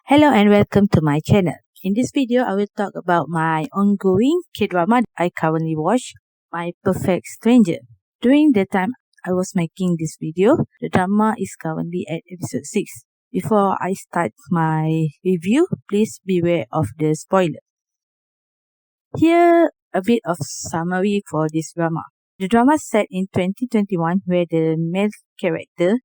Hello and welcome to my channel. In this video, I will talk about my ongoing K-drama I currently watch, My Perfect Stranger. During the time I was making this video, the drama is currently at episode 6. Before I start my review, please beware of the spoiler. Here, a bit of summary for this drama. The drama is set in 2021 where the male character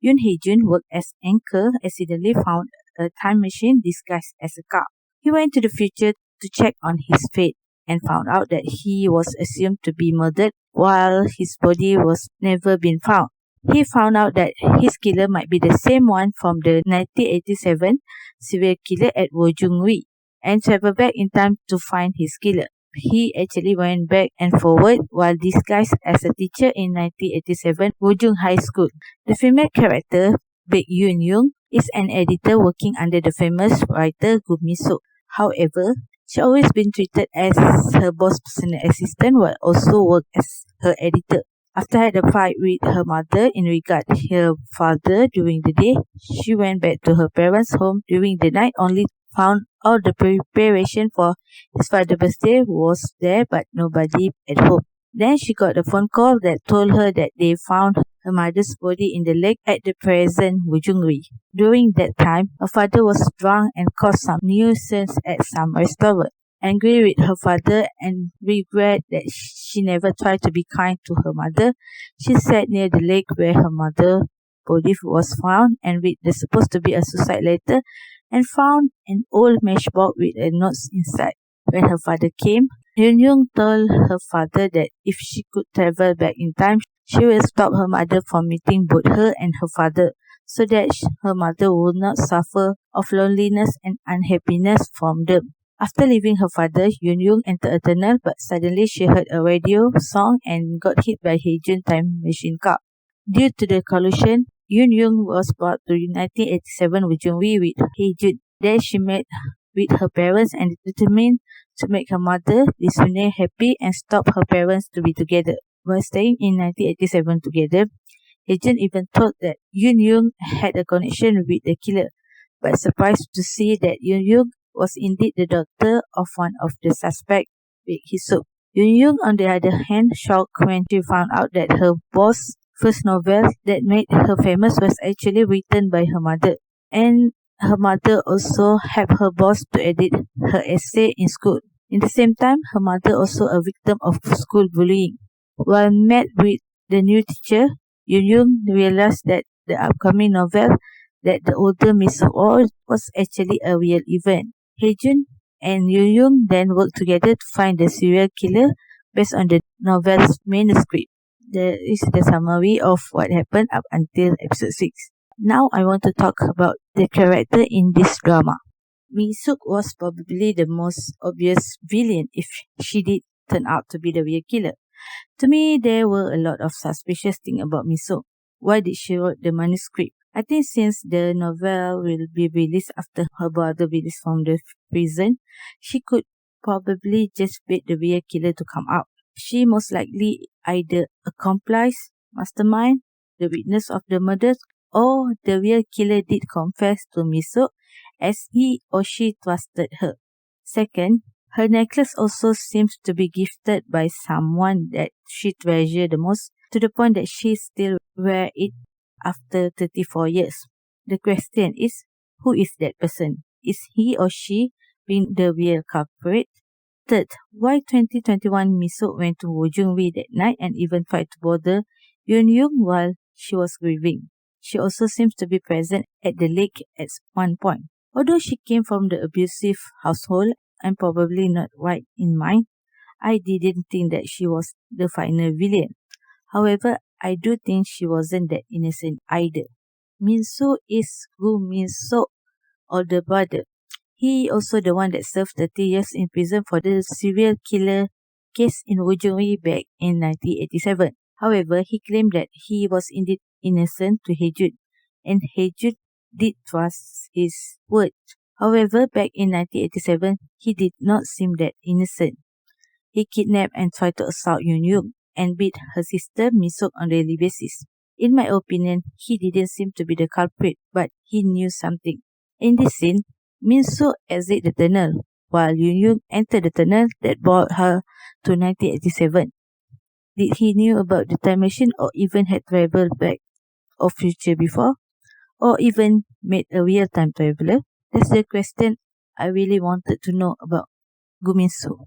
Yoon Hye-jun worked as anchor accidentally found a time machine disguised as a car. He went to the future to check on his fate and found out that he was assumed to be murdered while his body was never been found. He found out that his killer might be the same one from the 1987 serial killer at Wojung-ri and traveled back in time to find his killer. He actually went back and forward while disguised as a teacher in 1987 Wojung High School. The female character, Baek Yoon-young, is an editor working under the famous writer Go Mi-soo. However, she always been treated as her boss' personal assistant while also worked as her editor. After had a fight with her mother in regard to her father during the day, she went back to her parents' home during the night only found all the preparation for his father's birthday was there but nobody at home. Then she got a phone call that told her that they found her mother's body in the lake at the present Wojung-ri. During that time, her father was drunk and caused some nuisance at some restaurant. Angry with her father and regret that she never tried to be kind to her mother, she sat near the lake where her mother's body was found and read the supposed to be a suicide letter and found an old matchbox with a note inside. When her father came, Yoon-young told her father that if she could travel back in time, she will stop her mother from meeting both her and her father, so that her mother would not suffer of loneliness and unhappiness from them. After leaving her father, Yoon-young entered a tunnel, but suddenly she heard a radio song and got hit by Hye-jun's time machine car. Due to the collision, Yoon-young was brought to 1987 Wojung-ri with Hye-jun. There she met with her parents and determined to make her mother, Lee happy and stop her parents to be together. While staying in 1987 together, Hye-jun even thought that Yoon-young had a connection with the killer, but surprised to see that Yoon-young was indeed the daughter of one of the suspects, Baek Hee-suk. Yoon-young, on the other hand, shocked when she found out that her boss' first novel that made her famous was actually written by her mother, and her mother also helped her boss to edit her essay in school. In the same time, her mother also a victim of school bullying. While met with the new teacher, Yoon-young realized that the upcoming novel that the older Miss wrote was actually a real event. Hye-jun and Yoon-young then worked together to find the serial killer based on the novel's manuscript. There is the summary of what happened up until episode 6. Now I want to talk about the character in this drama. Mi-suk was probably the most obvious villain if she did turn out to be the real killer. To me, there were a lot of suspicious things about Mi-suk. Why did she write the manuscript? I think since the novel will be released after her brother released from the prison, she could probably just wait the real killer to come out. She most likely either accomplice, mastermind, the witness of the murder, or the real killer did confess to Mi-suk as he or she trusted her. Second, her necklace also seems to be gifted by someone that she treasured the most, to the point that she still wears it after 34 years. The question is, who is that person? Is he or she being the real culprit? Third, why 2021 Mi-suk went to Wojung-ri that night and even tried to bother Yoon-young while she was grieving? She also seems to be present at the lake at one point. Although she came from the abusive household and probably not right in mind, I didn't think that she was the final villain. However, I do think she wasn't that innocent either. Min-soo is Go Mi-suk's older brother. He also the one that served 30 years in prison for the serial killer case in Wojung-ri back in 1987. However, he claimed that he was indeed innocent to Hye-jun, and Hye-jun did trust his word. However, back in 1987, he did not seem that innocent. He kidnapped and tried to assault Yoon-young and beat her sister Mi-suk on a daily basis. In my opinion, he didn't seem to be the culprit, but he knew something. In this scene, Min-soo exit the tunnel, while Yoon-young entered the tunnel that brought her to 1987. Did he knew about the time machine or even had traveled back or future before? Or even made a real time traveler? That's the question I really wanted to know about Go Min-soo.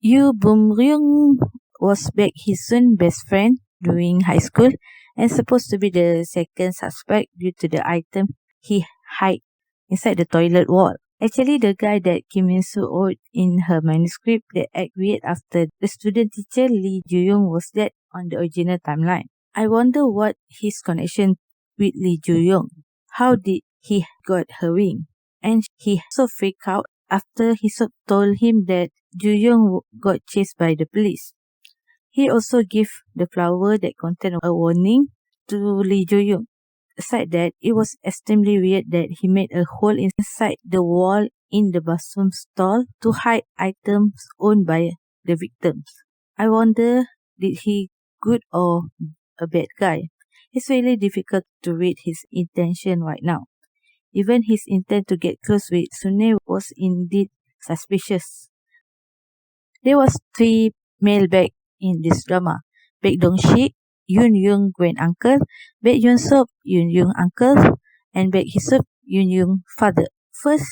Yoo Bum-ryung was back his son's best friend during high school and supposed to be the second suspect due to the item he hid inside the toilet wall. Actually, the guy that Kim Min-soo wrote in her manuscript that act weird after the student teacher Lee Joo-young was dead on the original timeline. I wonder what his connection with Lee Joo-young. How did he got her ring? And he so freaked out after he told him that Joo-young got chased by the police. He also gave the flower that contained a warning to Lee Joo-young. Aside that, it was extremely weird that he made a hole inside the wall in the bathroom stall to hide items owned by the victims. I wonder, did he good or a bad guy? It's really difficult to read his intention right now. Even his intent to get close with Sune was indeed suspicious. There was 3 male back in this drama. Baek Dong-shik, Yoon-young grand uncle, Baek Yoon-sop, Yoon-young uncle, and Baek Hee-sop, Yoon-young father. First,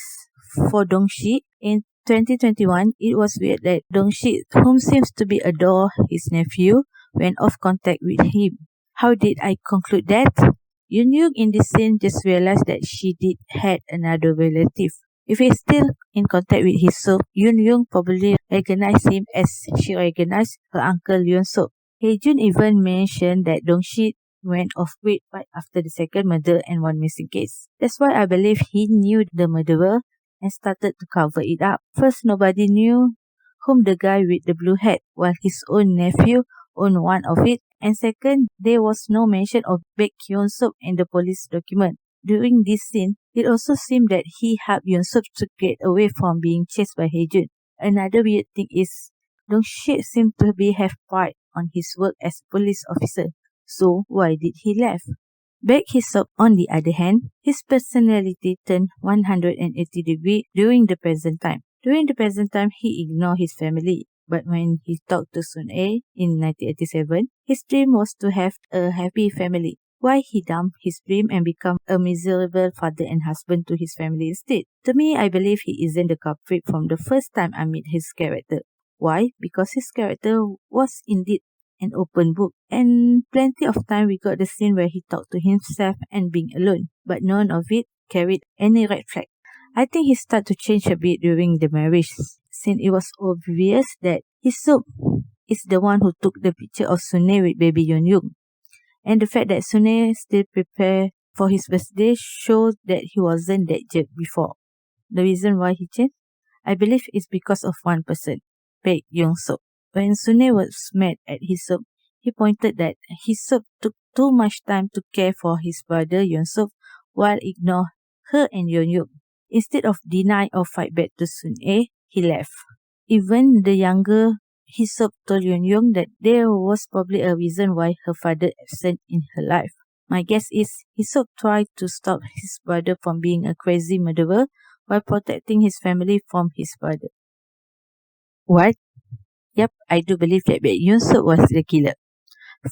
for Dong-shik, in 2021, it was weird that Dong-shik, whom seems to be adore his nephew, went off contact with him. How did I conclude that? Yoon-young in this scene just realized that she did had another relative. If he's still in contact with Hee-sop, Yoon-young probably recognized him as she recognized her uncle Yoon-sop. Hae-jun even mentioned that Dong-shik went off grid right after the second murder and one missing case. That's why I believe he knew the murderer and started to cover it up. First, nobody knew whom the guy with the blue hat, while his own nephew owned one of it. And second, there was no mention of Baek Hyun-sop in the police document. During this scene, it also seemed that he helped Yoon-sop to get away from being chased by Hae-jun. Another weird thing is, Dong-shik seemed to have pride on his work as a police officer. So why did he left? Baek Hee-sop, on the other hand, his personality turned 180 degrees during the present time. During the present time, he ignored his family. But when he talked to Sun-ae in 1987, his dream was to have a happy family. Why he dumped his dream and become a miserable father and husband to his family instead? To me, I believe he isn't the culprit from the first time I meet his character. Why? Because his character was indeed an open book, and plenty of time we got the scene where he talked to himself and being alone, but none of it carried any red flag. I think he started to change a bit during the marriage, since it was obvious that Hee-sop is the one who took the picture of Sune with baby Yoon-young. And the fact that Sune still prepared for his birthday shows that he wasn't that jerk before. The reason why he changed? I believe it's because of one person, Baek Young-sop. When Sune was mad at Hee-sop, he pointed that Hee-sop took too much time to care for his brother Yoon-sop while ignore her and Yoon-young. Instead of deny or fight back to Sun-ae, he left. Even the younger Hee-sop told Yoon-young that there was probably a reason why her father absent in her life. My guess is Hee-sop tried to stop his brother from being a crazy murderer while protecting his family from his brother. What? Yep, I do believe that Baek Yoon-sop was the killer.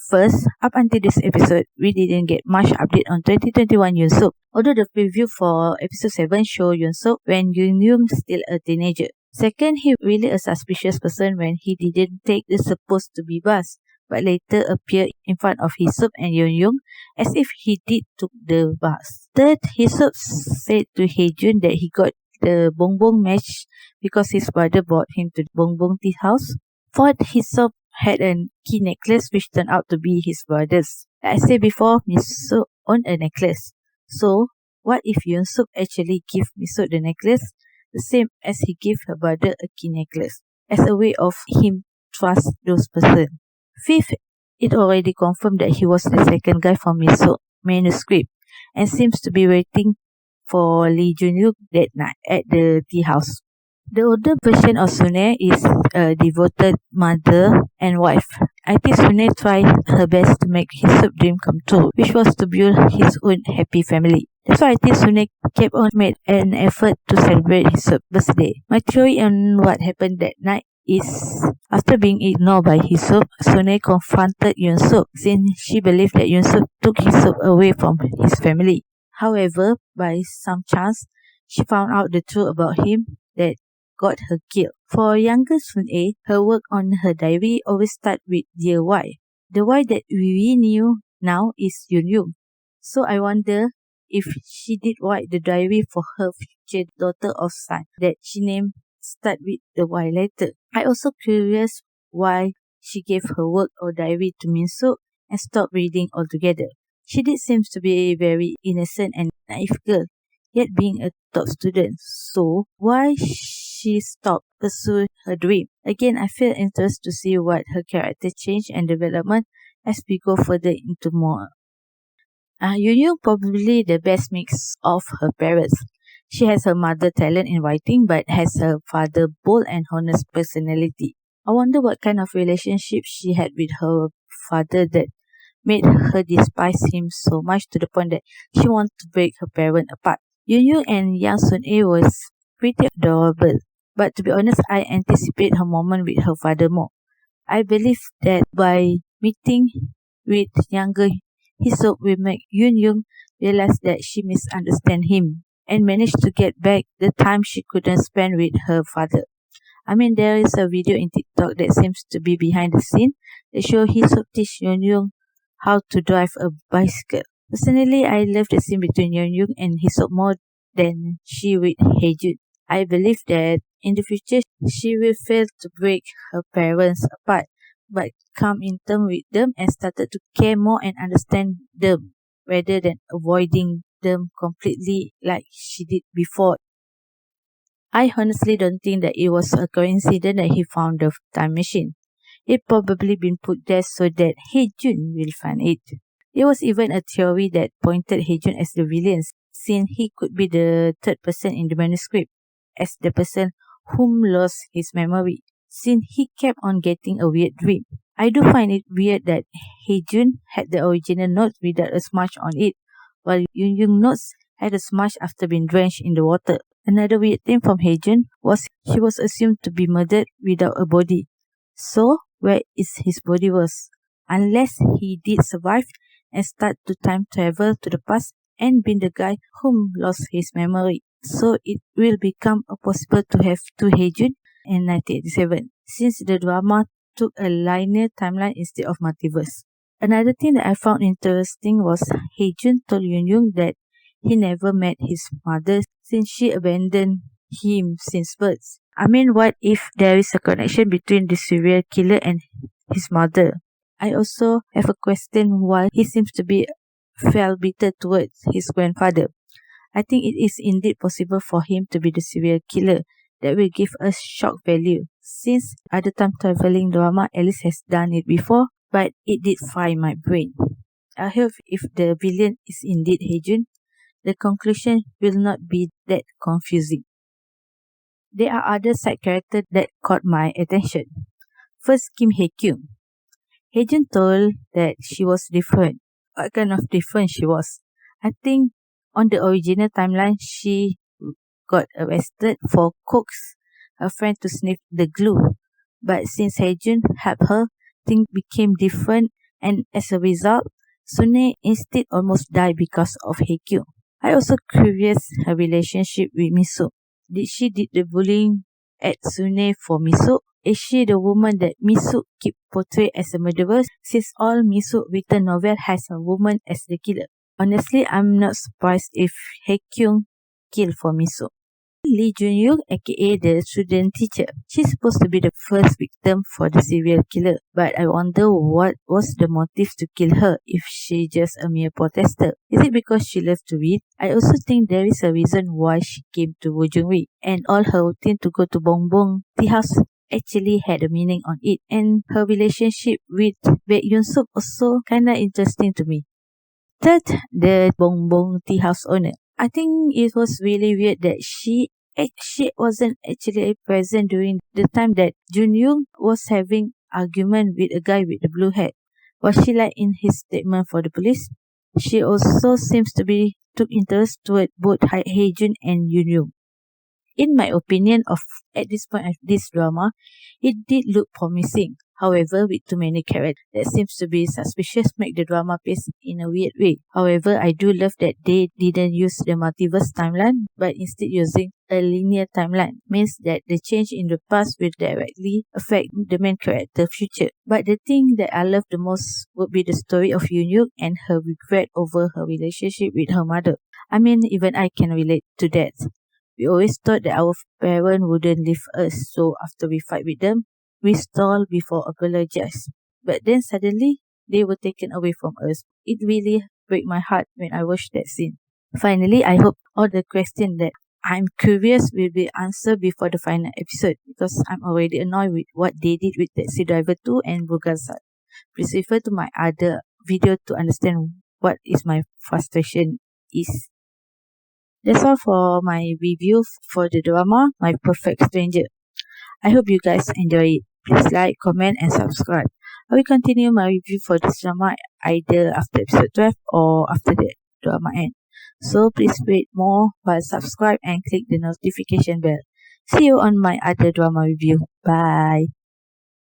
First, up until this episode, we didn't get much update on 2021 Yoon-sop, although the preview for episode 7 showed Yoon-sop when Yoon-young still a teenager. Second, he really a suspicious person when he didn't take the supposed to be bus, but later appeared in front of Hee-sop and Yoon-young as if he did took the bus. Third, Hee-sop said to Hae-jun that he got the bonbon match because his brother brought him to the bonbon tea house. Fourth, Hee-sop had a key necklace which turned out to be his brother's. Like I said before, Min-soo owned a necklace. So, what if Yoon-sop actually gave Min-soo the necklace, the same as he gave her brother a key necklace, as a way of him trust those person? Fifth, it already confirmed that he was the second guy from Min-soo manuscript and seems to be waiting for Lee Jun-yook that night at the tea house. The older version of Sune is a devoted mother and wife. I think Sune tried her best to make his dream come true, which was to build his own happy family. That's why I think Sune kept on made an effort to celebrate his birthday. My theory on what happened that night is after being ignored by Hyusup, Sune confronted Yoonsup since she believed that Yoonsup took Hyusup away from his family. However, by some chance, she found out the truth about him that got her killed. For younger Sune, her work on her diary always starts with Dear Why. The why that we knew now is Yoon. So I wonder if she did write the diary for her future daughter or son that she named start with the Y letter. I also curious why she gave her work or diary to Minso and stopped reading altogether. She did seem to be a very innocent and naive girl, yet being a top student. So why she stopped pursuing her dream? Again, I feel interested to see what her character change and development as we go further into more. Yu probably the best mix of her parents. She has her mother talent in writing but has her father bold and honest personality. I wonder what kind of relationship she had with her father that made her despise him so much to the point that she wanted to break her parents apart. Yu and Yang Sun-A was pretty adorable, but to be honest, I anticipate her moment with her father more. I believe that by meeting with younger Hyusup will make Yoon realize that she misunderstood him and managed to get back the time she couldn't spend with her father. I mean, there is a video in TikTok that seems to be behind the scene that shows Hyusup teach Yoon how to drive a bicycle. Personally, I love the scene between Yoon and Hyusup more than she with Haejun. I believe that in the future she will fail to break her parents apart, but come in terms with them and started to care more and understand them rather than avoiding them completely like she did before. I honestly don't think that it was a coincidence that he found the time machine. It probably been put there so that Haejun will find it. There was even a theory that pointed Haejun as the villain, since he could be the third person in the manuscript, as the person whom lost his memory, since he kept on getting a weird dream. I do find it weird that Haejun had the original notes without a smudge on it, while Yoon notes had a smudge after being drenched in the water. Another weird thing from Haejun was she was assumed to be murdered without a body. So, where is his body was? Unless he did survive and start to time travel to the past and been the guy whom lost his memory. So it will become possible to have two Haejun in 1987, since the drama took a linear timeline instead of multiverse. Another thing that I found interesting was Haejun told Yoon that he never met his mother since she abandoned him since birth. I mean, what if there is a connection between the serial killer and his mother? I also have a question why he seems to be felt bitter towards his grandfather. I think it is indeed possible for him to be the serial killer that will give us shock value, since other time traveling drama Alice has done it before, but it did fry my brain. I hope if the villain is indeed Haejun, the conclusion will not be that confusing. There are other side characters that caught my attention. First, Kim Hae-kyung. Haejun told that she was different. What kind of different she was? I think on the original timeline, she got arrested for coax her friend to sniff the glue. But since Haejun helped her, things became different, and as a result, Sune instead almost died because of Hae-kyung. I also curious her relationship with Miso. Did she did the bullying at Sune for Miso? Is she the woman that Miso keep portrayed as a murderer, since all Miso written novel has a woman as the killer? Honestly, I'm not surprised if Hae-kyung killed for Miso. Lee Jun-young, aka the student teacher. She's supposed to be the first victim for the serial killer, but I wonder what was the motive to kill her if she just a mere protester. Is it because she loved to read? I also think there is a reason why she came to Wojungri, and all her routine to go to Bong Bong tea house actually had a meaning on it, and her relationship with Baek Yoon-sup also kinda interesting to me. Third, the Bong Bong tea house owner. I think it was really weird that she wasn't actually present during the time that Jun-young was having argument with a guy with the blue hat. Was she like in his statement for the police? She also seems to be took interest toward both Hae-jun and Yoon. In my opinion, at this point of this drama, it did look promising. However, with too many characters that seems to be suspicious make the drama pace in a weird way. However, I do love that they didn't use the multiverse timeline, but instead using a linear timeline. Means that the change in the past will directly affect the main character's future. But the thing that I love the most would be the story of Yoon and her regret over her relationship with her mother. I mean, even I can relate to that. We always thought that our parents wouldn't leave us, so after we fight with them, we stall before apologize. But then suddenly, they were taken away from us. It really break my heart when I watched that scene. Finally, I hope all the questions that I'm curious will be answered before the final episode because I'm already annoyed with what they did with Taxi Driver 2 and Bugasat. Please refer to my other video to understand what is my frustration is. That's all for my review for the drama My Perfect Stranger. I hope you guys enjoy it. Please like, comment and subscribe. I will continue my review for this drama either after episode 12 or after the drama end. So please wait more while subscribe and click the notification bell. See you on my other drama review. Bye.